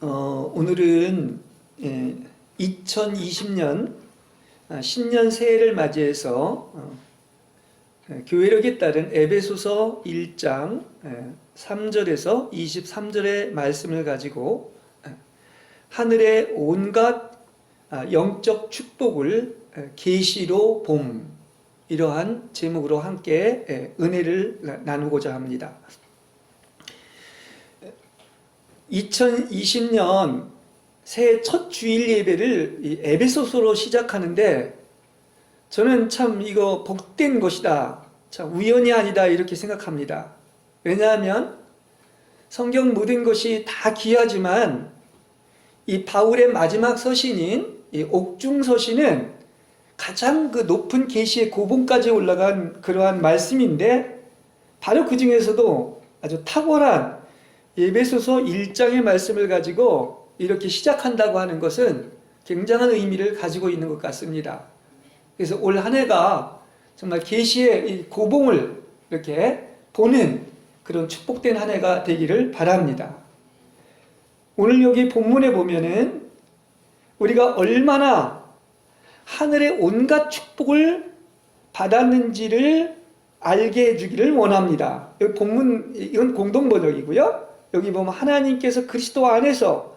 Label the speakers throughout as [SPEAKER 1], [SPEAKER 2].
[SPEAKER 1] 오늘은 2020년 신년 새해를 맞이해서 교회력에 따른 에베소서 1장 3절에서 23절의 말씀을 가지고 하늘의 온갖 영적 축복을 계시로 봄, 이러한 제목으로 함께 은혜를 나누고자 합니다. 2020년 새해 첫 주일 예배를 이 에베소서로 시작하는데 저는 참 이거 복된 것이다, 참 우연이 아니다 이렇게 생각합니다. 왜냐하면 성경 모든 것이 다 귀하지만 이 바울의 마지막 서신인 이 옥중 서신은 가장 그 높은 계시의 고봉까지 올라간 그러한 말씀인데, 바로 그 중에서도 아주 탁월한 에베소서 1장의 말씀을 가지고 이렇게 시작한다고 하는 것은 굉장한 의미를 가지고 있는 것 같습니다. 그래서 올 한 해가 정말 계시의 이 고봉을 이렇게 보는 그런 축복된 한 해가 되기를 바랍니다. 오늘 여기 본문에 보면은 우리가 얼마나 하늘의 온갖 축복을 받았는지를 알게 해주기를 원합니다. 여기 본문, 이건 공동번역이고요. 여기 보면 하나님께서 그리스도 안에서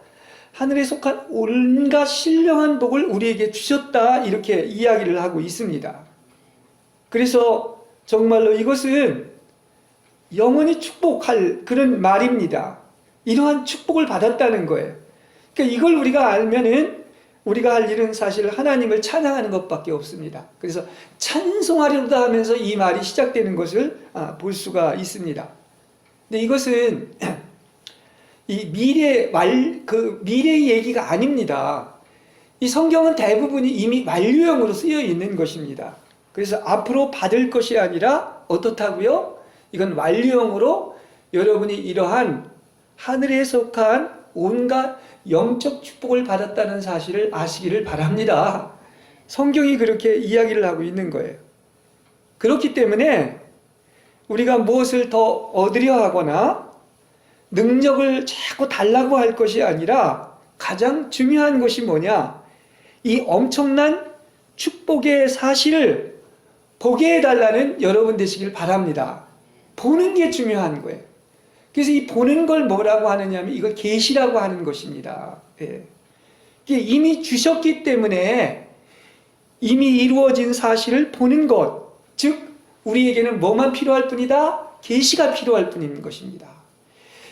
[SPEAKER 1] 하늘에 속한 온갖 신령한 복을 우리에게 주셨다, 이렇게 이야기를 하고 있습니다. 그래서 정말로 이것은 영원히 축복할 그런 말입니다. 이러한 축복을 받았다는 거예요. 그러니까 이걸 우리가 알면은 우리가 할 일은 사실 하나님을 찬양하는 것밖에 없습니다. 그래서 찬송하리로다 하면서 이 말이 시작되는 것을 볼 수가 있습니다. 근데 이것은 이 미래의 얘기가 아닙니다. 이 성경은 대부분이 이미 완료형으로 쓰여 있는 것입니다. 그래서 앞으로 받을 것이 아니라 어떻다고요? 이건 완료형으로 여러분이 이러한 하늘에 속한 온갖 영적 축복을 받았다는 사실을 아시기를 바랍니다. 성경이 그렇게 이야기를 하고 있는 거예요. 그렇기 때문에 우리가 무엇을 더 얻으려 하거나 능력을 자꾸 달라고 할 것이 아니라 가장 중요한 것이 뭐냐? 이 엄청난 축복의 사실을 보게 해달라는 여러분 되시길 바랍니다. 보는 게 중요한 거예요. 그래서 이 보는 걸 뭐라고 하느냐면 이걸 계시라고 하는 것입니다. 예. 이미 주셨기 때문에 이미 이루어진 사실을 보는 것, 즉 우리에게는 뭐만 필요할 뿐이다? 계시가 필요할 뿐인 것입니다.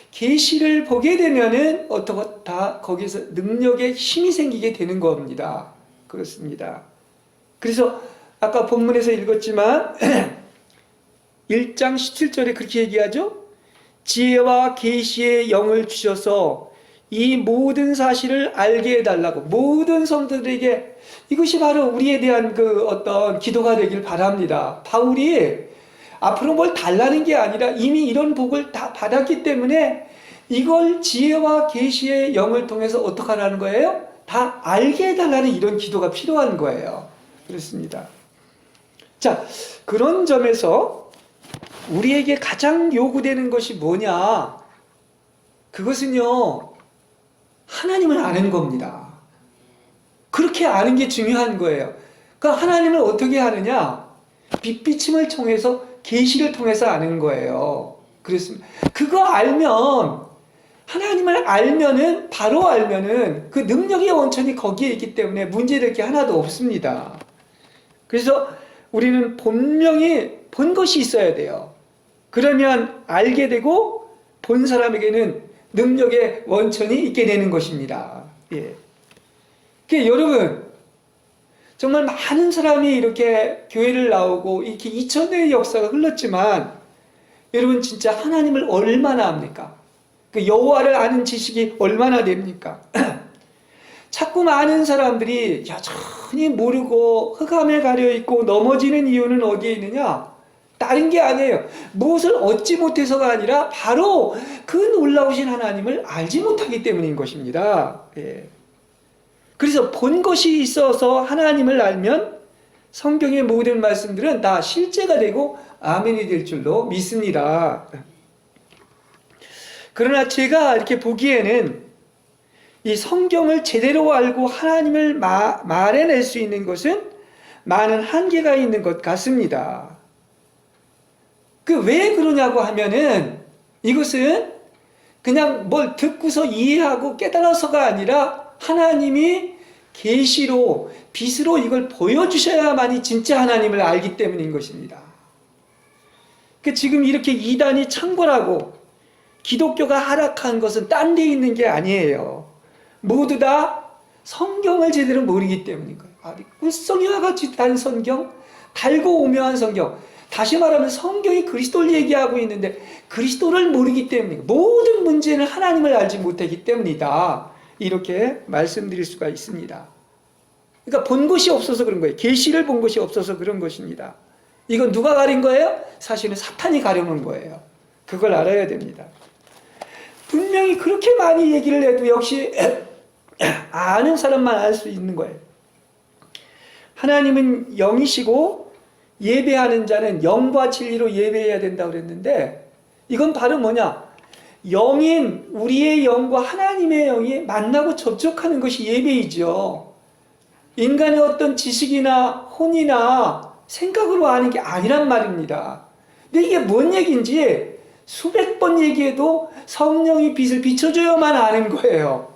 [SPEAKER 1] 계시를 보게 되면은 다 거기서 능력에 힘이 생기게 되는 겁니다. 그렇습니다. 그래서 아까 본문에서 읽었지만 1장 17절에 그렇게 얘기하죠. 지혜와 계시의 영을 주셔서 이 모든 사실을 알게 해달라고, 모든 성도들에게 이것이 바로 우리에 대한 그 어떤 기도가 되길 바랍니다. 바울이 앞으로 뭘 달라는 게 아니라 이미 이런 복을 다 받았기 때문에 이걸 지혜와 계시의 영을 통해서 어떻게 하라는 거예요? 다 알게 해달라는 이런 기도가 필요한 거예요. 그렇습니다. 자, 그런 점에서 우리에게 가장 요구되는 것이 뭐냐? 그것은요, 하나님을 아는 겁니다. 그렇게 아는 게 중요한 거예요. 그러니까 하나님을 어떻게 아느냐? 빛비침을 통해서, 계시를 통해서 아는 거예요. 그렇습니다. 그거 알면, 하나님을 알면은, 바로 알면은 그 능력의 원천이 거기에 있기 때문에 문제될 게 하나도 없습니다. 그래서 우리는 분명히 본 것이 있어야 돼요. 그러면 알게 되고 본 사람에게는 능력의 원천이 있게 되는 것입니다. 예. 그러니까 여러분, 정말 많은 사람이 이렇게 교회를 나오고 이렇게 2000년의 역사가 흘렀지만 여러분 진짜 하나님을 얼마나 압니까? 그 여호와를 아는 지식이 얼마나 됩니까? 자꾸 많은 사람들이 여전히 모르고 흑암에 가려있고 넘어지는 이유는 어디에 있느냐? 다른 게 아니에요. 무엇을 얻지 못해서가 아니라 바로 그 놀라우신 하나님을 알지 못하기 때문인 것입니다. 예. 그래서 본 것이 있어서 하나님을 알면 성경의 모든 말씀들은 다 실제가 되고 아멘이 될 줄로 믿습니다. 그러나 제가 이렇게 보기에는 이 성경을 제대로 알고 하나님을 말해낼 수 있는 것은 많은 한계가 있는 것 같습니다. 왜 그러냐고 하면은 이것은 그냥 뭘 듣고서 이해하고 깨달아서가 아니라 하나님이 계시로 빛으로 이걸 보여주셔야만이 진짜 하나님을 알기 때문인 것입니다. 지금 이렇게 이단이 창궐하고 기독교가 하락한 것은 딴 데 있는 게 아니에요. 모두 다 성경을 제대로 모르기 때문인 거예요. 꿀성이와 같이 단 성경, 달고 오묘한 성경. 다시 말하면 성경이 그리스도를 얘기하고 있는데 그리스도를 모르기 때문이고 모든 문제는 하나님을 알지 못하기 때문이다. 이렇게 말씀드릴 수가 있습니다. 그러니까 본 것이 없어서 그런 거예요. 계시를 본 것이 없어서 그런 것입니다. 이건 누가 가린 거예요? 사실은 사탄이 가려놓은 거예요. 그걸 알아야 됩니다. 분명히 그렇게 많이 얘기를 해도 역시 아는 사람만 알 수 있는 거예요. 하나님은 영이시고 예배하는 자는 영과 진리로 예배해야 된다고 그랬는데 이건 바로 뭐냐? 영인 우리의 영과 하나님의 영이 만나고 접촉하는 것이 예배이죠. 인간의 어떤 지식이나 혼이나 생각으로 아는 게 아니란 말입니다. 근데 이게 뭔 얘기인지 수백 번 얘기해도 성령이 빛을 비춰줘야만 아는 거예요.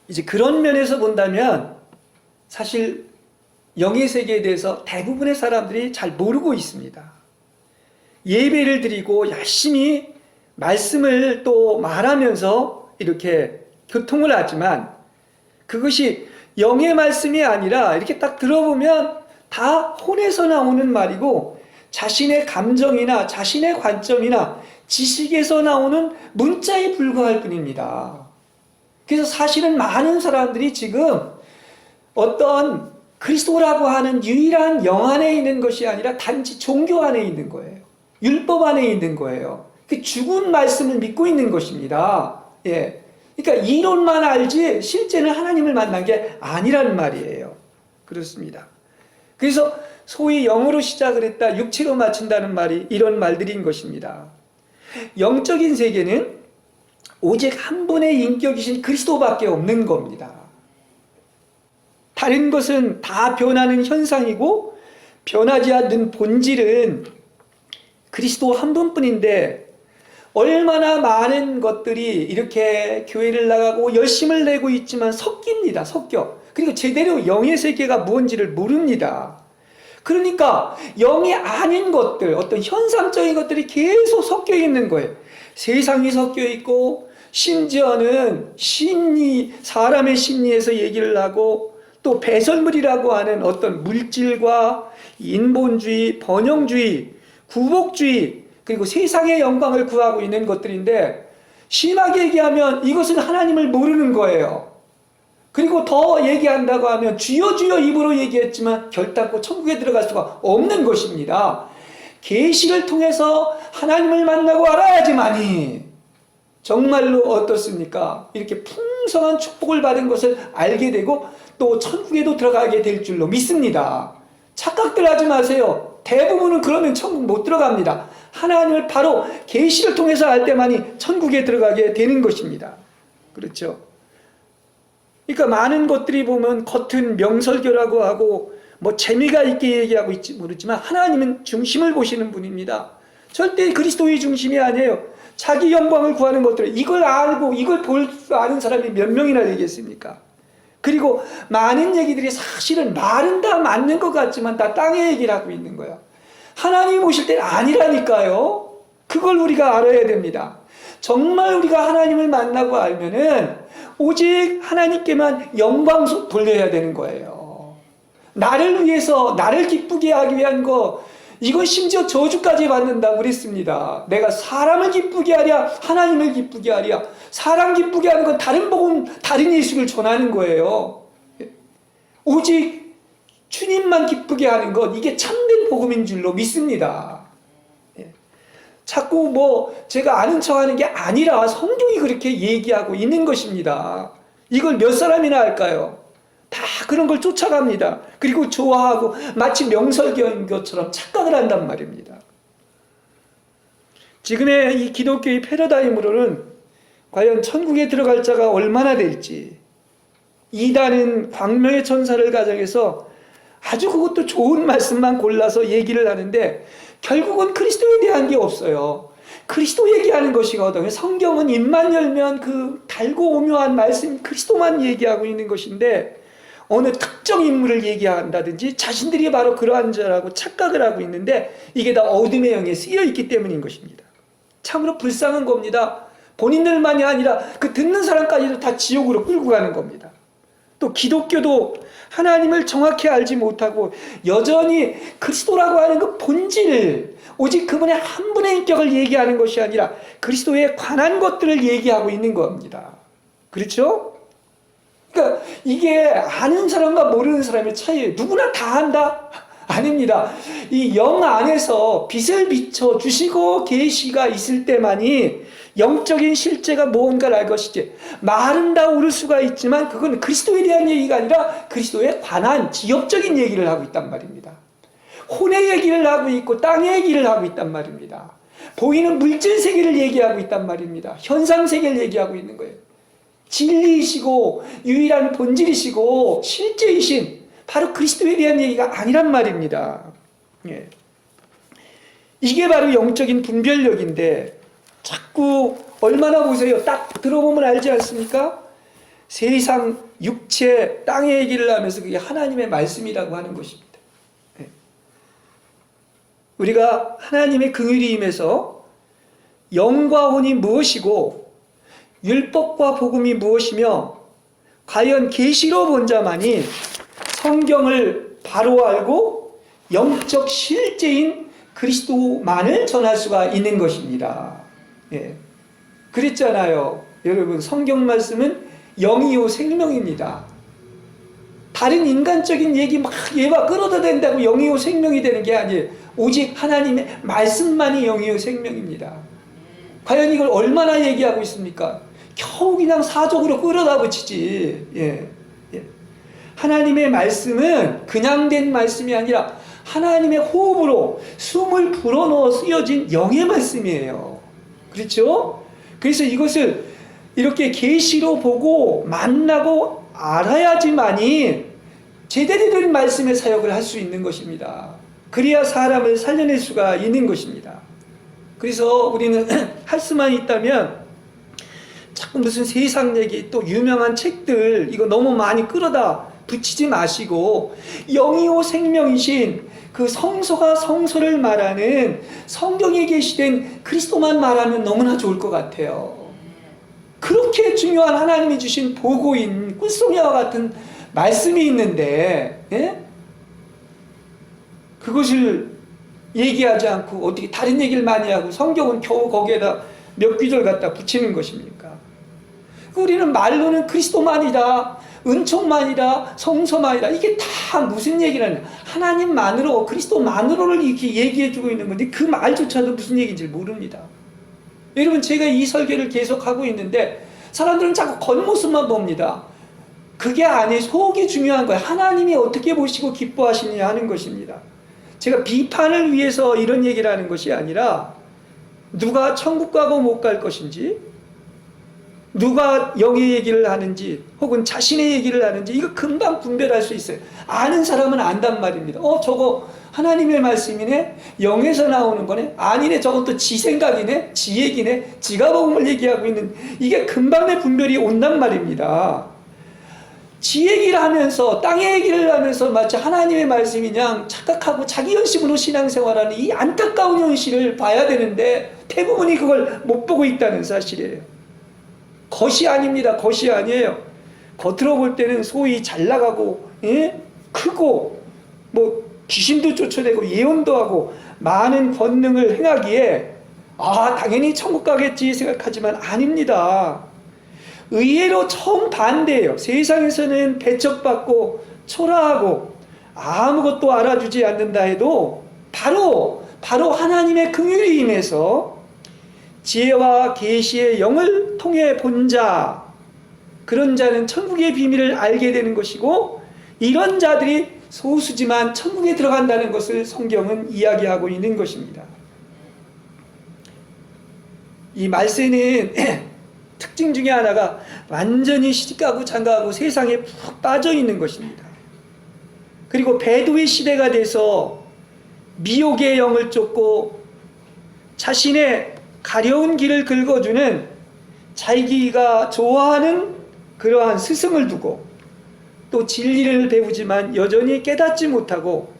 [SPEAKER 1] 이제 그런 면에서 본다면 사실 영의 세계에 대해서 대부분의 사람들이 잘 모르고 있습니다. 예배를 드리고 열심히 말씀을 또 말하면서 이렇게 교통을 하지만 그것이 영의 말씀이 아니라 이렇게 딱 들어보면 다 혼에서 나오는 말이고 자신의 감정이나 자신의 관점이나 지식에서 나오는 문자에 불과할 뿐입니다. 그래서 사실은 많은 사람들이 지금 어떤 그리스도라고 하는 유일한 영 안에 있는 것이 아니라 단지 종교 안에 있는 거예요. 율법 안에 있는 거예요. 그 죽은 말씀을 믿고 있는 것입니다. 예. 그러니까 이론만 알지 실제는 하나님을 만난 게 아니란 말이에요. 그렇습니다. 그래서 소위 영으로 시작을 했다, 육체로 마친다는 말이 이런 말들인 것입니다. 영적인 세계는 오직 한 분의 인격이신 그리스도밖에 없는 겁니다. 다른 것은 다 변하는 현상이고 변하지 않는 본질은 그리스도 한 분뿐인데 얼마나 많은 것들이 이렇게 교회를 나가고 열심을 내고 있지만 섞입니다. 섞여. 그리고 제대로 영의 세계가 무엇인지를 모릅니다. 그러니까 영이 아닌 것들, 어떤 현상적인 것들이 계속 섞여 있는 거예요. 세상이 섞여 있고 심지어는 심리, 사람의 심리에서 얘기를 하고 또 배설물이라고 하는 어떤 물질과 인본주의, 번영주의, 구복주의 그리고 세상의 영광을 구하고 있는 것들인데 심하게 얘기하면 이것은 하나님을 모르는 거예요. 그리고 더 얘기한다고 하면 주여 주여 입으로 얘기했지만 결단코 천국에 들어갈 수가 없는 것입니다. 계시를 통해서 하나님을 만나고 알아야지만이 정말로 어떻습니까? 이렇게 풍성한 축복을 받은 것을 알게 되고 또 천국에도 들어가게 될 줄로 믿습니다. 착각들 하지 마세요. 대부분은 그러면 천국 못 들어갑니다. 하나님을 바로 계시를 통해서 알 때만이 천국에 들어가게 되는 것입니다. 그렇죠? 그러니까 많은 것들이 보면 겉은 명설교라고 하고 뭐 재미가 있게 얘기하고 있지 모르지만 하나님은 중심을 보시는 분입니다. 절대 그리스도의 중심이 아니에요. 자기 영광을 구하는 것들, 이걸 알고 이걸 볼 줄 아는 사람이 몇 명이나 되겠습니까? 그리고 많은 얘기들이 사실은 말은 다 맞는 것 같지만 다 땅의 얘기를 하고 있는 거예요. 하나님 오실 때는 아니라니까요. 그걸 우리가 알아야 됩니다. 정말 우리가 하나님을 만나고 알면은 오직 하나님께만 영광 돌려야 되는 거예요. 나를 위해서 나를 기쁘게 하기 위한 거, 이건 심지어 저주까지 받는다고 그랬습니다. 내가 사람을 기쁘게 하랴 하나님을 기쁘게 하랴. 사람 기쁘게 하는 건 다른 복음, 다른 예수를 전하는 거예요. 오직 주님만 기쁘게 하는 것, 이게 참된 복음인 줄로 믿습니다. 자꾸 뭐 제가 아는 척하는 게 아니라 성경이 그렇게 얘기하고 있는 것입니다. 이걸 몇 사람이나 할까요? 다 그런 걸 쫓아갑니다. 그리고 좋아하고 마치 명설교인 것처럼 착각을 한단 말입니다. 지금의 이 기독교의 패러다임으로는 과연 천국에 들어갈 자가 얼마나 될지, 이단은 광명의 천사를 가정해서 아주 그것도 좋은 말씀만 골라서 얘기를 하는데 결국은 그리스도에 대한 게 없어요. 그리스도 얘기하는 것이거든요. 성경은 입만 열면 그 달고 오묘한 말씀 그리스도만 얘기하고 있는 것인데 어느 특정 인물을 얘기한다든지 자신들이 바로 그러한 자라고 착각을 하고 있는데 이게 다 어둠의 영에 쓰여 있기 때문인 것입니다. 참으로 불쌍한 겁니다. 본인들만이 아니라 그 듣는 사람까지도 다 지옥으로 끌고 가는 겁니다. 또 기독교도 하나님을 정확히 알지 못하고 여전히 그리스도라고 하는 그 본질을, 오직 그분의 한 분의 인격을 얘기하는 것이 아니라 그리스도에 관한 것들을 얘기하고 있는 겁니다. 그렇죠? 그러니까 이게 아는 사람과 모르는 사람의 차이예요. 누구나 다 안다? 아닙니다. 이 영 안에서 빛을 비춰 주시고 계시가 있을 때만이 영적인 실제가 무언가를 알 것이지, 말은 다 옳을 수가 있지만 그건 그리스도에 대한 얘기가 아니라 그리스도에 관한 지역적인 얘기를 하고 있단 말입니다. 혼의 얘기를 하고 있고 땅의 얘기를 하고 있단 말입니다. 보이는 물질 세계를 얘기하고 있단 말입니다. 현상 세계를 얘기하고 있는 거예요. 진리이시고 유일한 본질이시고 실제이신 바로 그리스도에 대한 얘기가 아니란 말입니다. 예. 이게 바로 영적인 분별력인데 자꾸 얼마나 보세요. 딱 들어보면 알지 않습니까? 세상, 육체, 땅의 얘기를 하면서 그게 하나님의 말씀이라고 하는 것입니다. 예. 우리가 하나님의 긍휼이 임해서 영과 혼이 무엇이고 율법과 복음이 무엇이며 과연 계시로 본 자만이 성경을 바로 알고 영적 실제인 그리스도만을 전할 수가 있는 것입니다. 예. 그랬잖아요. 여러분, 성경 말씀은 영이요 생명입니다. 다른 인간적인 얘기 막 얘가 끌어다 댄다고 영이요 생명이 되는 게 아니에요. 오직 하나님의 말씀만이 영이요 생명입니다. 과연 이걸 얼마나 얘기하고 있습니까? 겨우 그냥 사적으로 끌어다 붙이지. 예. 예. 하나님의 말씀은 그냥 된 말씀이 아니라 하나님의 호흡으로 숨을 불어넣어 쓰여진 영의 말씀이에요. 그렇죠? 그래서 이것을 이렇게 계시로 보고 만나고 알아야지만이 제대로 된 말씀의 사역을 할 수 있는 것입니다. 그래야 사람을 살려낼 수가 있는 것입니다. 그래서 우리는 할 수만 있다면 자꾸 무슨 세상 얘기 또 유명한 책들 이거 너무 많이 끌어다 붙이지 마시고 영이요 생명이신 그 성소가 성소를 말하는 성경에 계시된 그리스도만 말하면 너무나 좋을 것 같아요. 그렇게 중요한 하나님이 주신 보고인 꿀송이와 같은 말씀이 있는데 예? 그것을 얘기하지 않고 어떻게 다른 얘기를 많이 하고 성경은 겨우 거기에다 몇 구절 갖다 붙이는 것입니까? 우리는 말로는 그리스도만이다, 은총만이다, 성소만이다, 이게 다 무슨 얘기라냐, 하나님만으로 그리스도만으로를 이렇게 얘기해주고 있는 건데 그 말조차도 무슨 얘기인지 모릅니다. 여러분, 제가 이 설교를 계속 하고 있는데 사람들은 자꾸 겉모습만 봅니다. 그게 아니, 속이 중요한 거예요. 하나님이 어떻게 보시고 기뻐하시느냐 하는 것입니다. 제가 비판을 위해서 이런 얘기를 하는 것이 아니라 누가 천국 가고 못 갈 것인지, 누가 영의 얘기를 하는지 혹은 자신의 얘기를 하는지 이거 금방 분별할 수 있어요. 아는 사람은 안단 말입니다. 저거 하나님의 말씀이네, 영에서 나오는 거네, 아니네, 저것도 지 생각이네, 지 얘기네, 지가 복음을 얘기하고 있는, 이게 금방 내 분별이 온단 말입니다. 지 얘기를 하면서 땅의 얘기를 하면서 마치 하나님의 말씀이 그냥 착각하고 자기 연심으로 신앙생활하는 이 안타까운 현실을 봐야 되는데 대부분이 그걸 못 보고 있다는 사실이에요. 것이 아닙니다. 것이 아니에요. 겉으로 볼 때는 소위 잘 나가고, 예? 크고, 뭐 귀신도 쫓아내고 예언도 하고 많은 권능을 행하기에 당연히 천국 가겠지 생각하지만 아닙니다. 의외로 정반대예요. 세상에서는 배척받고 초라하고 아무것도 알아주지 않는다 해도 바로 하나님의 긍휼이 임해서 지혜와 계시의 영을 통해 본 자, 그런 자는 천국의 비밀을 알게 되는 것이고 이런 자들이 소수지만 천국에 들어간다는 것을 성경은 이야기하고 있는 것입니다. 이 말세는 특징 중에 하나가 완전히 시집가고 장가가고 세상에 푹 빠져 있는 것입니다. 그리고 배도의 시대가 돼서 미혹의 영을 쫓고 자신의 가려운 길을 긁어주는 자기가 좋아하는 그러한 스승을 두고 또 진리를 배우지만 여전히 깨닫지 못하고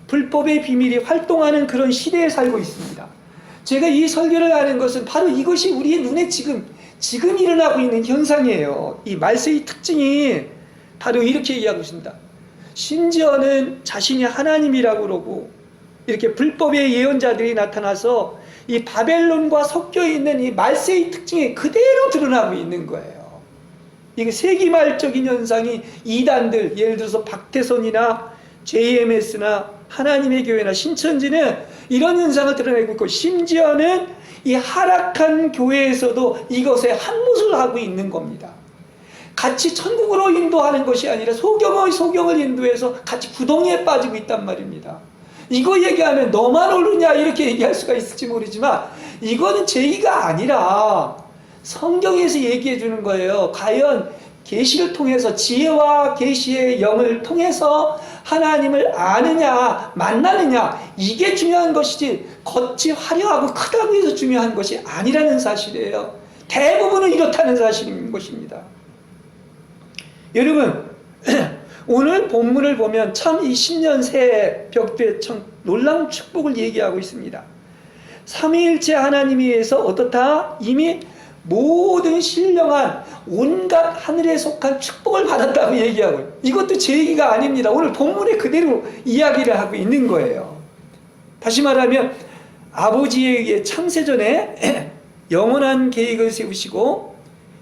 [SPEAKER 1] 불법의 비밀이 활동하는 그런 시대에 살고 있습니다. 제가 이 설교를 하는 것은 바로 이것이 우리의 눈에 지금 일어나고 있는 현상이에요. 이 말세의 특징이 바로 이렇게 얘기하고 있습니다. 심지어는 자신이 하나님이라고 그러고 이렇게 불법의 예언자들이 나타나서 이 바벨론과 섞여 있는 이 말세의 특징이 그대로 드러나고 있는 거예요. 이게 세기말적인 현상이 이단들, 예를 들어서 박태선이나 JMS나 하나님의 교회나 신천지는 이런 현상을 드러내고 있고, 심지어는 이 하락한 교회에서도 이것에 한몫을 하고 있는 겁니다. 같이 천국으로 인도하는 것이 아니라 소경을 인도해서 같이 구덩이에 빠지고 있단 말입니다. 이거 얘기하면 너만 옳으냐 이렇게 얘기할 수가 있을지 모르지만 이거는 제 얘기가 아니라 성경에서 얘기해 주는 거예요. 과연 계시를 통해서, 지혜와 계시의 영을 통해서 하나님을 아느냐 만나느냐, 이게 중요한 것이지 겉이 화려하고 크다고 해서 중요한 것이 아니라는 사실이에요. 대부분은 이렇다는 사실인 것입니다. 여러분, 오늘 본문을 보면 참 이 신년 새해 벽두에 참 놀라운 축복을 얘기하고 있습니다. 삼위일체 하나님에 의해서 어떻다? 이미 모든 신령한 온갖 하늘에 속한 축복을 받았다고 얘기하고, 이것도 제 얘기가 아닙니다. 오늘 본문에 그대로 이야기를 하고 있는 거예요. 다시 말하면 아버지에 의해 창세전에 영원한 계획을 세우시고,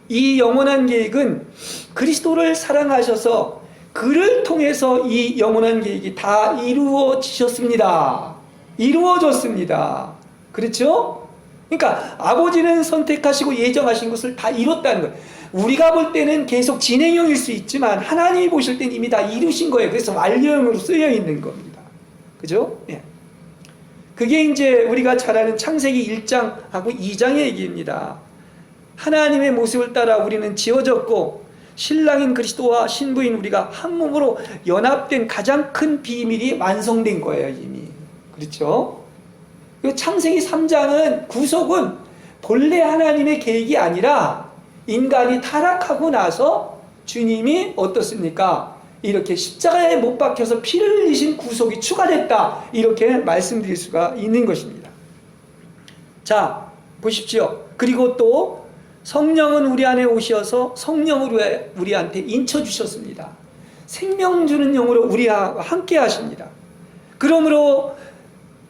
[SPEAKER 1] 이 영원한 계획은 그리스도를 사랑하셔서 그를 통해서 이 영원한 계획이 다 이루어지셨습니다. 이루어졌습니다. 그렇죠? 그러니까 아버지는 선택하시고 예정하신 것을 다 이뤘다는 거예요. 우리가 볼 때는 계속 진행형일 수 있지만 하나님이 보실 때는 이미 다 이루신 거예요. 그래서 완료형으로 쓰여 있는 겁니다. 그죠? 예. 그게 이제 우리가 잘 아는 창세기 1장하고 2장의 얘기입니다. 하나님의 모습을 따라 우리는 지어졌고 신랑인 그리스도와 신부인 우리가 한 몸으로 연합된 가장 큰 비밀이 완성된 거예요, 이미. 그렇죠? 창세기 3장은 구속은 본래 하나님의 계획이 아니라 인간이 타락하고 나서 주님이 어떻습니까? 이렇게 십자가에 못 박혀서 피를 흘리신 구속이 추가됐다, 이렇게 말씀드릴 수가 있는 것입니다. 자, 보십시오. 그리고 또 성령은 우리 안에 오셔서 성령으로 우리한테 인쳐주셨습니다. 생명 주는 영으로 우리와 함께 하십니다. 그러므로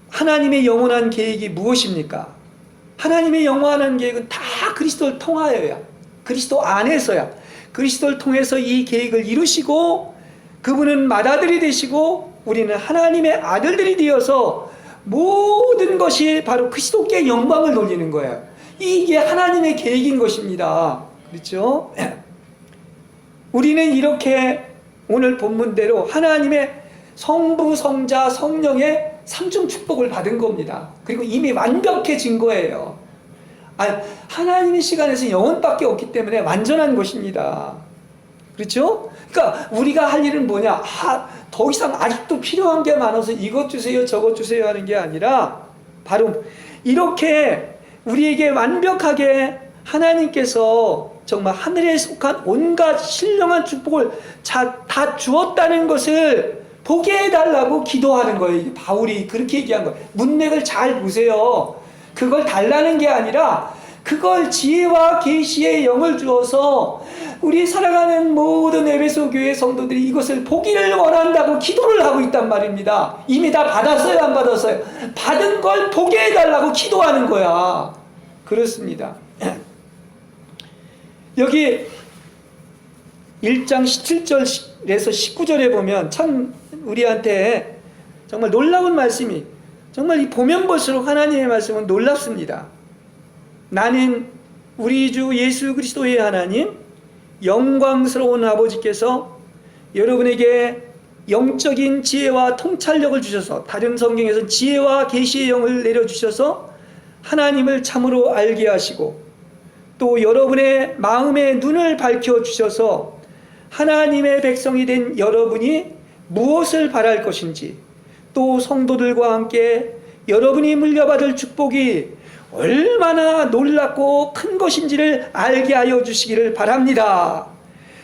[SPEAKER 1] 하나님의 영원한 계획이 무엇입니까? 하나님의 영원한 계획은 다 그리스도를 통하여야, 그리스도 안에서야, 그리스도를 통해서 이 계획을 이루시고 그분은 맏아들이 되시고 우리는 하나님의 아들들이 되어서 모든 것이 바로 그리스도께 영광을 돌리는 거예요. 이게 하나님의 계획인 것입니다. 그렇죠? 우리는 이렇게 오늘 본문대로 하나님의 성부, 성자, 성령의 삼중 축복을 받은 겁니다. 그리고 이미 완벽해진 거예요. 하나님의 시간에서 영혼밖에 없기 때문에 완전한 것입니다. 그렇죠? 그러니까 우리가 할 일은 뭐냐? 더 이상 아직도 필요한 게 많아서 이것 주세요, 저것 주세요 하는 게 아니라 바로 이렇게 우리에게 완벽하게 하나님께서 정말 하늘에 속한 온갖 신령한 축복을 다 주었다는 것을 보게 해달라고 기도하는 거예요. 바울이 그렇게 얘기한 거예요. 문맥을 잘 보세요. 그걸 달라는 게 아니라 그걸 지혜와 계시의 영을 주어서 우리 사랑하는 모든 에베소 교회 성도들이 이것을 보기를 원한다고 기도를 하고 있단 말입니다. 이미 다 받았어요, 안 받았어요? 받은 걸 보게 해달라고 기도하는 거야. 그렇습니다. 여기 1장 17절에서 19절에 보면 참 우리한테 정말 놀라운 말씀이, 정말 이 보면 볼수록 하나님의 말씀은 놀랍습니다. 나는 우리 주 예수 그리스도의 하나님 영광스러운 아버지께서 여러분에게 영적인 지혜와 통찰력을 주셔서, 다른 성경에서는 지혜와 계시의 영을 내려주셔서 하나님을 참으로 알게 하시고, 또 여러분의 마음의 눈을 밝혀주셔서 하나님의 백성이 된 여러분이 무엇을 바랄 것인지, 또 성도들과 함께 여러분이 물려받을 축복이 얼마나 놀랍고 큰 것인지를 알게 하여 주시기를 바랍니다.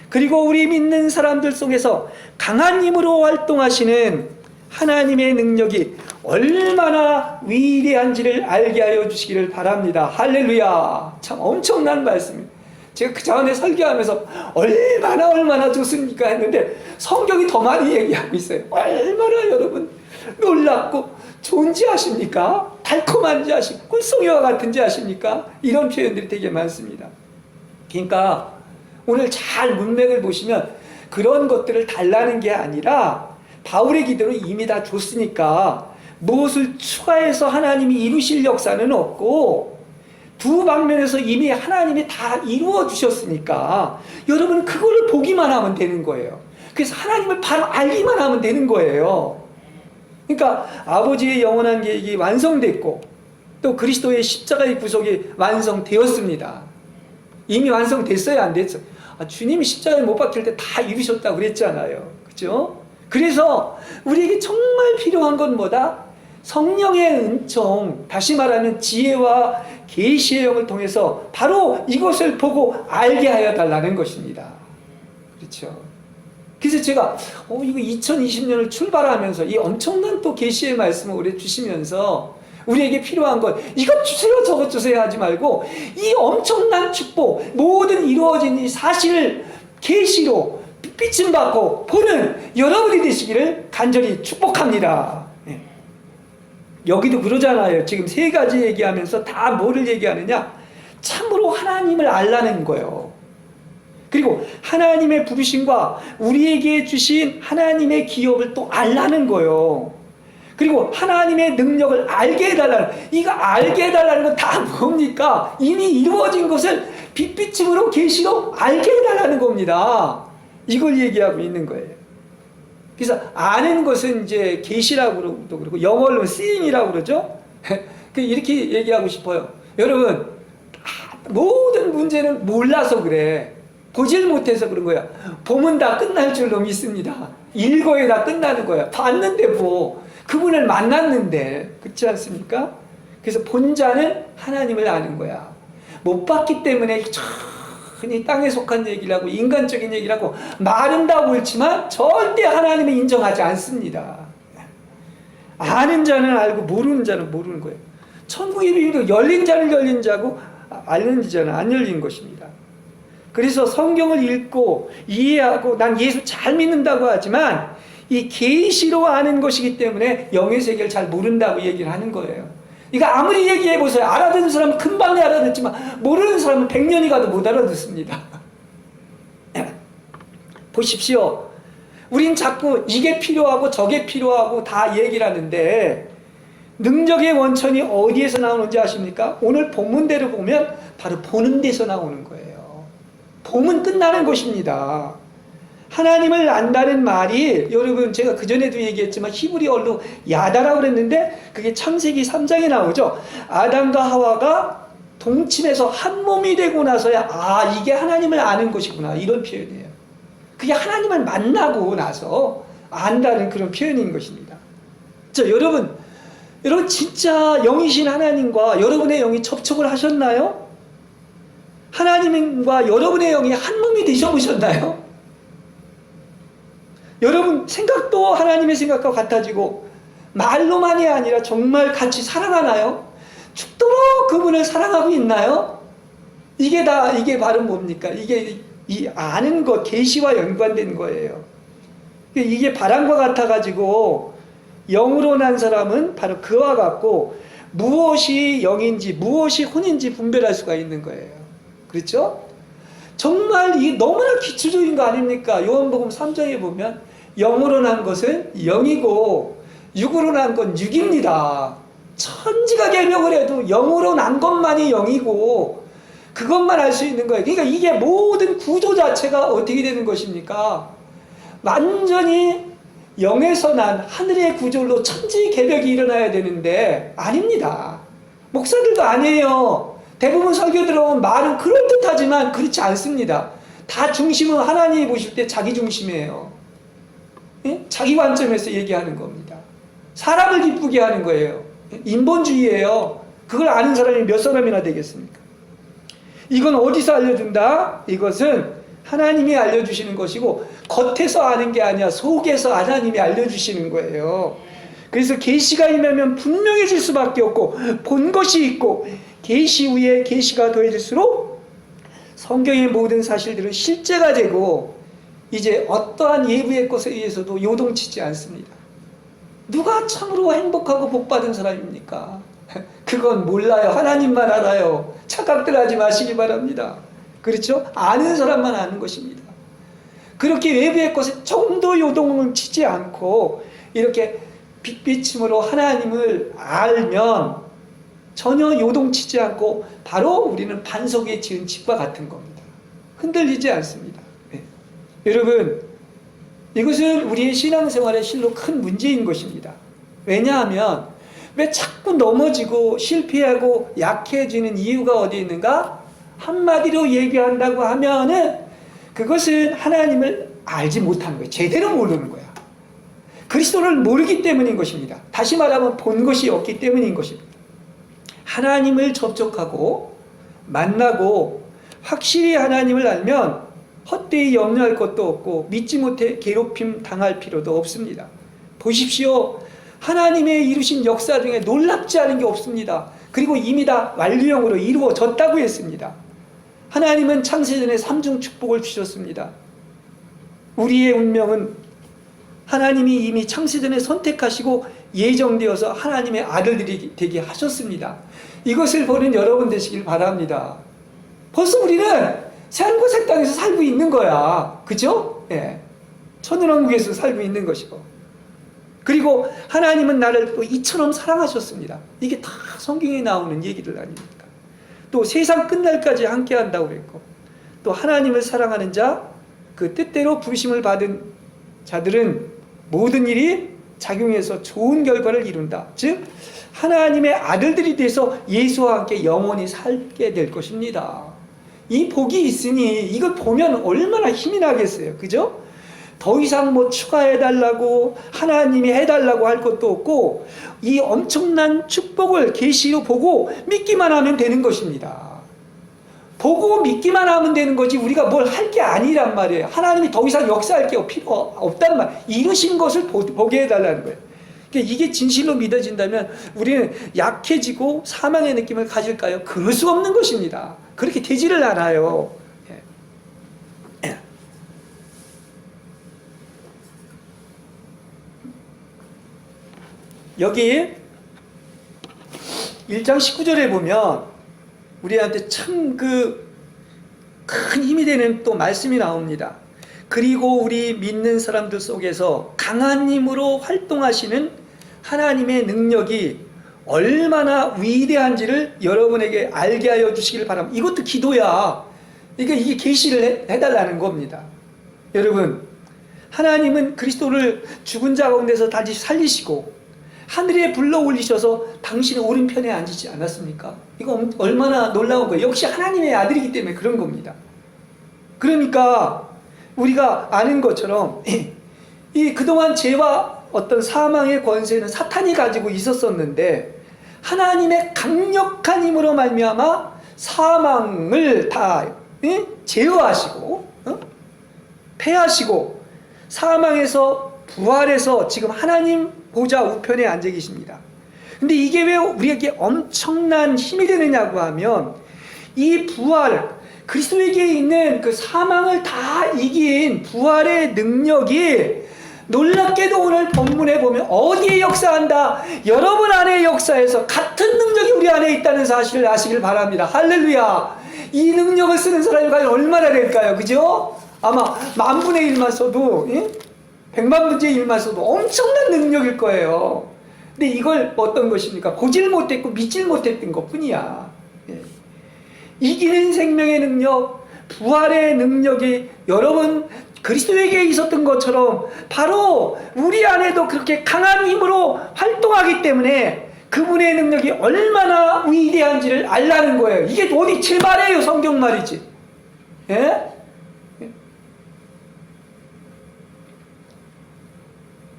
[SPEAKER 1] 그리고 우리 믿는 사람들 속에서 강한 힘으로 활동하시는 하나님의 능력이 얼마나 위대한지를 알게 하여 주시기를 바랍니다. 할렐루야. 참 엄청난 말씀입니다. 제가 그 전에 설교하면서 얼마나 좋습니까 했는데 성경이 더 많이 얘기하고 있어요. 얼마나 여러분 놀랍고 좋은지 아십니까? 달콤한지 아십니까? 꿀송이와 같은지 아십니까? 이런 표현들이 되게 많습니다. 그러니까 오늘 잘 문맥을 보시면 그런 것들을 달라는 게 아니라 바울의 기도로 이미 다 줬으니까 무엇을 추가해서 하나님이 이루실 역사는 없고, 두 방면에서 이미 하나님이 다 이루어 주셨으니까 여러분은 그거를 보기만 하면 되는 거예요. 그래서 하나님을 바로 알기만 하면 되는 거예요. 그러니까 아버지의 영원한 계획이 완성됐고, 또 그리스도의 십자가의 구속이 완성되었습니다. 이미 완성됐어요, 안 됐어요? 주님이 십자가에 못 박힐 때 다 이루셨다고 그랬잖아요. 그죠? 그래서 우리에게 정말 필요한 건 뭐다? 성령의 은총, 다시 말하면 지혜와 계시의 영을 통해서 바로 이것을 보고 알게 하여 달라는 것입니다. 그렇죠? 그래서 제가 이거 2020년을 출발하면서 이 엄청난 또 계시의 말씀을 우리 주시면서 우리에게 필요한 것, 이것 주세요 저것 주세요 하지 말고 이 엄청난 축복, 모든 이루어진 이 사실을 계시로 빛을 받고 보는 여러분이 되시기를 간절히 축복합니다. 여기도 그러잖아요. 지금 세 가지 얘기하면서 다 뭐를 얘기하느냐? 참으로 하나님을 알라는 거예요. 그리고 하나님의 부르심과 우리에게 주신 하나님의 기업을 또 알라는 거예요. 그리고 하나님의 능력을 알게 해달라는, 이거 알게 해달라는 건 다 뭡니까? 이미 이루어진 것을 빛비침으로 계시로 알게 해달라는 겁니다. 이걸 얘기하고 있는 거예요. 그래서 아는 것은 이제 계시라고 그러고 영어로는 seeing이라고 그러죠. 이렇게 얘기하고 싶어요. 여러분, 모든 문제는 몰라서 그래. 보질 못해서 그런 거야. 보면 다 끝날 줄로 믿습니다. 읽어야 다 끝나는 거야. 봤는데 뭐 그분을 만났는데, 그렇지 않습니까? 그래서 본 자는 하나님을 아는 거야. 못 봤기 때문에 흔히 땅에 속한 얘기를 하고 인간적인 얘기를 하고 말은다고 옳지만 절대 하나님을 인정하지 않습니다. 아는 자는 알고 모르는 자는 모르는 거예요. 천국의 이름도 열린 자는 열린 자고 알는 자는 안 열린 것입니다. 그래서 성경을 읽고 이해하고 난 예수 잘 믿는다고 하지만 이 계시로 아는 것이기 때문에 영의 세계를 잘 모른다고 얘기를 하는 거예요. 이거 아무리 얘기해보세요. 알아듣는 사람은 금방 알아듣지만 모르는 사람은 100년이 가도 못 알아듣습니다. 보십시오. 우린 자꾸 이게 필요하고 저게 필요하고 다 얘기를 하는데 능력의 원천이 어디에서 나오는지 아십니까? 오늘 본문대로 보면 바로 보는 데서 나오는 거예요. 보면 끝나는 것입니다. 하나님을 안다는 말이, 여러분 제가 그전에도 얘기했지만 히브리어로 야다라고 그랬는데 그게 창세기 3장에 나오죠. 아담과 하와가 동침해서 한 몸이 되고 나서야 이게 하나님을 아는 것이구나, 이런 표현이에요. 그게 하나님을 만나고 나서 안다는 그런 표현인 것입니다. 여러분 진짜 영이신 하나님과 여러분의 영이 접촉을 하셨나요? 하나님과 여러분의 영이 한 몸이 되셔보셨나요? 여러분 생각도 하나님의 생각과 같아지고 말로만이 아니라 정말 같이 사랑하나요? 죽도록 그분을 사랑하고 있나요? 이게 바로 뭡니까? 이게 이 아는 것, 계시와 연관된 거예요. 이게 바람과 같아가지고 영으로 난 사람은 바로 그와 같고 무엇이 영인지 무엇이 혼인지 분별할 수가 있는 거예요. 그렇죠? 정말 이게 너무나 기초적인 거 아닙니까? 요한복음 3장에 보면 영으로 난 것은 영이고 육으로 난 건 육입니다. 천지가 개명을 해도 영으로 난 것만이 영이고 그것만 알 수 있는 거예요. 그러니까 이게 모든 구조 자체가 어떻게 되는 것입니까? 완전히 영에서 난 하늘의 구절로 천지개벽이 일어나야 되는데 아닙니다. 목사들도 아니에요. 대부분 설교 들어온 말은 그럴듯하지만 그렇지 않습니다. 다 중심은 하나님이 보실 때 자기 중심이에요. 예? 자기 관점에서 얘기하는 겁니다. 사람을 기쁘게 하는 거예요. 인본주의예요. 그걸 아는 사람이 몇 사람이나 되겠습니까? 이건 어디서 알려준다? 이것은 하나님이 알려주시는 것이고 겉에서 아는 게 아니야. 속에서 하나님이 알려주시는 거예요. 그래서 계시가 임하면 분명해질 수밖에 없고 본 것이 있고 계시 위에 계시가 더해질수록 성경의 모든 사실들은 실제가 되고 이제 어떠한 예부의 것에 의해서도 요동치지 않습니다. 누가 참으로 행복하고 복받은 사람입니까? 그건 몰라요. 하나님만 알아요. 착각들 하지 마시기 바랍니다. 그렇죠? 아는 사람만 아는 것입니다. 그렇게 외부의 것에 조금도 요동을 치지 않고 이렇게 빛비침으로 하나님을 알면 전혀 요동치지 않고 바로 우리는 반석에 지은 집과 같은 겁니다. 흔들리지 않습니다. 네. 여러분, 이것은 우리의 신앙생활에 실로 큰 문제인 것입니다. 왜냐하면 왜 자꾸 넘어지고 실패하고 약해지는 이유가 어디 있는가? 한마디로 얘기한다고 하면은 그것은 하나님을 알지 못한 거예요. 제대로 모르는 거야. 그리스도를 모르기 때문인 것입니다. 다시 말하면 본 것이 없기 때문인 것입니다. 하나님을 접촉하고 만나고 확실히 하나님을 알면 헛되이 염려할 것도 없고 믿지 못해 괴롭힘 당할 필요도 없습니다. 보십시오. 하나님의 이루신 역사 중에 놀랍지 않은 게 없습니다. 그리고 이미 다 완료형으로 이루어졌다고 했습니다. 하나님은 창세전에 삼중 축복을 주셨습니다. 우리의 운명은 하나님이 이미 창세전에 선택하시고 예정되어서 하나님의 아들들이 되게 하셨습니다. 이것을 보는 여러분 되시길 바랍니다. 벌써 우리는 새하늘과 새 땅에서 살고 있는 거야. 그죠? 예. 천연왕국에서 살고 있는 것이고. 그리고 하나님은 나를 또 이처럼 사랑하셨습니다. 이게 다 성경에 나오는 얘기들 아닙니까? 또 세상 끝날까지 함께 한다고 그랬고, 또 하나님을 사랑하는 자, 그 뜻대로 부르심을 받은 자들은 모든 일이 작용해서 좋은 결과를 이룬다. 즉 하나님의 아들들이 돼서 예수와 함께 영원히 살게 될 것입니다. 이 복이 있으니 이걸 보면 얼마나 힘이 나겠어요. 그죠? 더 이상 뭐 추가해달라고 하나님이 해달라고 할 것도 없고 이 엄청난 축복을 계시로 보고 믿기만 하면 되는 것입니다. 보고 믿기만 하면 되는 거지 우리가 뭘 할 게 아니란 말이에요. 하나님이 더 이상 역사할 게 필요 없단 말이에요. 이루신 것을 보게 해달라는 거예요. 그러니까 이게 진실로 믿어진다면 우리는 약해지고 사망의 느낌을 가질까요? 그럴 수 없는 것입니다. 그렇게 되지를 않아요. 여기 1장 19절에 보면 우리한테 참 큰 힘이 되는 또 말씀이 나옵니다. 그리고 우리 믿는 사람들 속에서 강한 힘으로 활동하시는 하나님의 능력이 얼마나 위대한지를 여러분에게 알게 하여 주시길 바랍니다. 이것도 기도야. 그러니까 이게 계시를 해달라는 겁니다. 여러분, 하나님은 그리스도를 죽은 자 가운데서 다시 살리시고 하늘에 불러 올리셔서 당신의 오른편에 앉히지 않았습니까? 이거 얼마나 놀라운 거예요. 역시 하나님의 아들이기 때문에 그런 겁니다. 그러니까 우리가 아는 것처럼 이 그동안 죄와 어떤 사망의 권세는 사탄이 가지고 있었었는데 하나님의 강력한 힘으로 말미암아 사망을 다 제어하시고 패하시고 사망에서 부활해서 지금 하나님 보좌 우편에 앉아 계십니다. 근데 이게 왜 우리에게 엄청난 힘이 되느냐고 하면 이 부활, 그리스도에게 있는 그 사망을 다 이긴 부활의 능력이 놀랍게도 오늘 본문에 보면 어디에 역사한다? 여러분 안에 역사에서 같은 능력이 우리 안에 있다는 사실을 아시길 바랍니다. 할렐루야. 이 능력을 쓰는 사람이 과연 얼마나 될까요? 그죠? 아마 10,000분의 1만 써도 100만 분의 1만 써도 엄청난 능력일 거예요. 근데 이걸 어떤 것입니까? 보질 못했고 믿질 못했던 것 뿐이야. 이기는 생명의 능력, 부활의 능력이 여러분 그리스도에게 있었던 것처럼 바로 우리 안에도 그렇게 강한 힘으로 활동하기 때문에 그분의 능력이 얼마나 위대한지를 알라는 거예요. 이게 어디 제 말이에요, 성경 말이지. 예?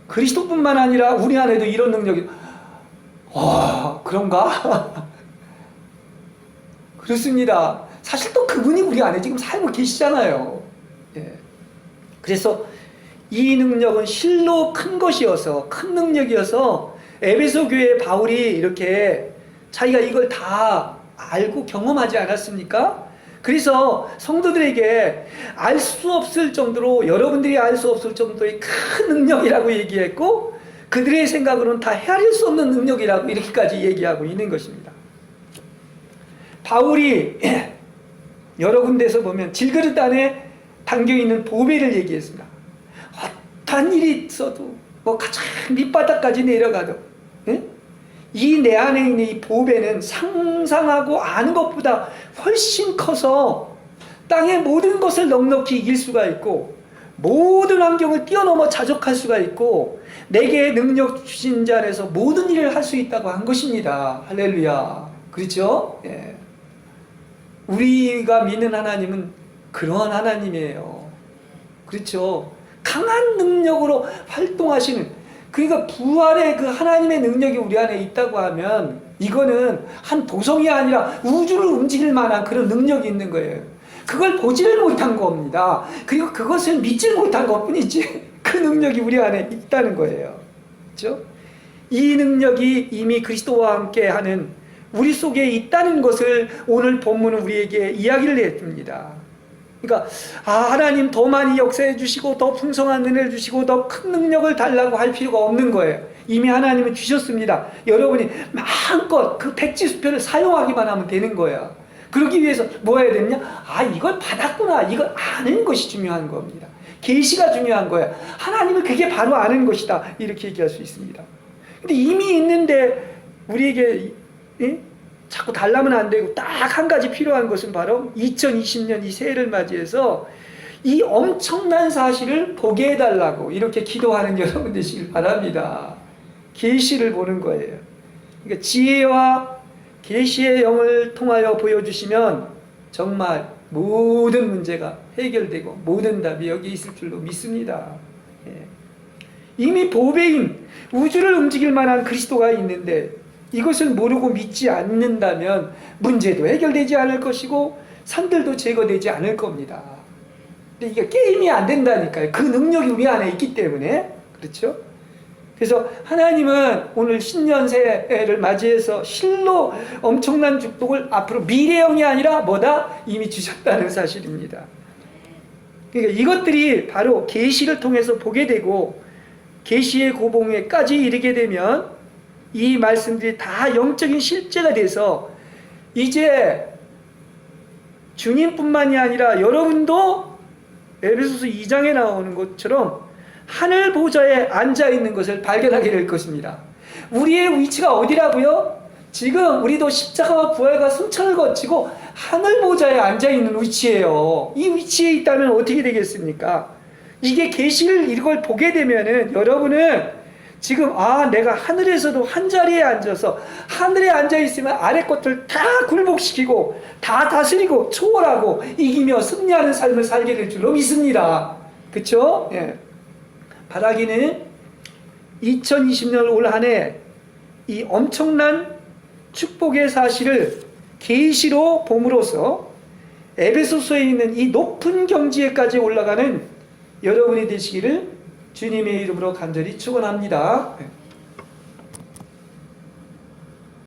[SPEAKER 1] 그리스도뿐만 아니라 우리 안에도 이런 능력이, 와, 그런가? 그렇습니다. 사실 또 그분이 우리 안에 지금 살고 계시잖아요. 예. 그래서 이 능력은 실로 큰 것이어서, 큰 능력이어서 에베소 교회 바울이 이렇게 자기가 이걸 다 알고 경험하지 않았습니까? 그래서 성도들에게 알 수 없을 정도로, 여러분들이 알 수 없을 정도의 큰 능력이라고 얘기했고, 그들의 생각으로는 다 헤아릴 수 없는 능력이라고 이렇게까지 얘기하고 있는 것입니다. 바울이 여러 군데에서 보면 질그릇 안에 담겨있는 보배를 얘기했습니다. 어떤 일이 있어도 뭐 가장 밑바닥까지 내려가도 이 내 안에 있는 이 보배는 상상하고 아는 것보다 훨씬 커서 땅의 모든 것을 넉넉히 이길 수가 있고 모든 환경을 뛰어넘어 자족할 수가 있고 내게 능력 주신 자 안에서 모든 일을 할 수 있다고 한 것입니다. 할렐루야. 그렇죠? 예. 우리가 믿는 하나님은 그러한 하나님이에요. 그렇죠? 강한 능력으로 활동하시는, 그러니까 부활의 그 하나님의 능력이 우리 안에 있다고 하면 이거는 한 도성이 아니라 우주를 움직일 만한 그런 능력이 있는 거예요. 그걸 보지를 못한 겁니다. 그리고 그것을 믿지 못한 것뿐이지 그 능력이 우리 안에 있다는 거예요. 그렇죠? 이 능력이 이미 그리스도와 함께 하는 우리 속에 있다는 것을 오늘 본문은 우리에게 이야기를 해줍니다. 그러니까 하나님 더 많이 역사해 주시고 더 풍성한 은혜를 주시고 더 큰 능력을 달라고 할 필요가 없는 거예요. 이미 하나님은 주셨습니다. 여러분이 마음껏 그 백지수표를 사용하기만 하면 되는 거예요. 그러기 위해서 뭐 해야 되냐? 이걸 받았구나. 이걸 아는 것이 중요한 겁니다. 계시가 중요한 거예요. 하나님은 그게 바로 아는 것이다. 이렇게 얘기할 수 있습니다. 근데 이미 있는데 우리에게 자꾸 달라면 안 되고 딱 한 가지 필요한 것은 바로 2020년 이 새해를 맞이해서 이 엄청난 사실을 보게 해달라고 이렇게 기도하는 여러분 되시길 바랍니다. 계시를 보는 거예요. 그러니까 지혜와 계시의 영을 통하여 보여주시면 정말 모든 문제가 해결되고 모든 답이 여기 있을 줄로 믿습니다. 예. 이미 보배인 우주를 움직일 만한 그리스도가 있는데 이것을 모르고 믿지 않는다면 문제도 해결되지 않을 것이고 산들도 제거되지 않을 겁니다. 근데 이게 게임이 안 된다니까요. 그 능력이 우리 안에 있기 때문에. 그렇죠? 그래서 하나님은 오늘 신년 새해를 맞이해서 실로 엄청난 축복을 앞으로 미래형이 아니라 뭐다? 이미 주셨다는 사실입니다. 그러니까 이것들이 바로 계시를 통해서 보게 되고 계시의 고봉에까지 이르게 되면 이 말씀들이 다 영적인 실제가 돼서 이제 주님뿐만이 아니라 여러분도 에베소서 2장에 나오는 것처럼 하늘 보좌에 앉아있는 것을 발견하게 될 것입니다. 우리의 위치가 어디라고요? 지금 우리도 십자가와 부활과 승천을 거치고 하늘 보좌에 앉아있는 위치예요. 이 위치에 있다면 어떻게 되겠습니까? 이게 계시를 이걸 보게 되면은 여러분은 지금 내가 하늘에서도 한자리에 앉아서 하늘에 앉아있으면 아래 것들 다 굴복시키고 다 다스리고 초월하고 이기며 승리하는 삶을 살게 될 줄로 믿습니다. 그쵸? 예. 바라기는 2020년 올 한 해 이 엄청난 축복의 사실을 계시로 봄으로써 에베소서에 있는 이 높은 경지에까지 올라가는 여러분이 되시기를 주님의 이름으로 간절히 축원합니다.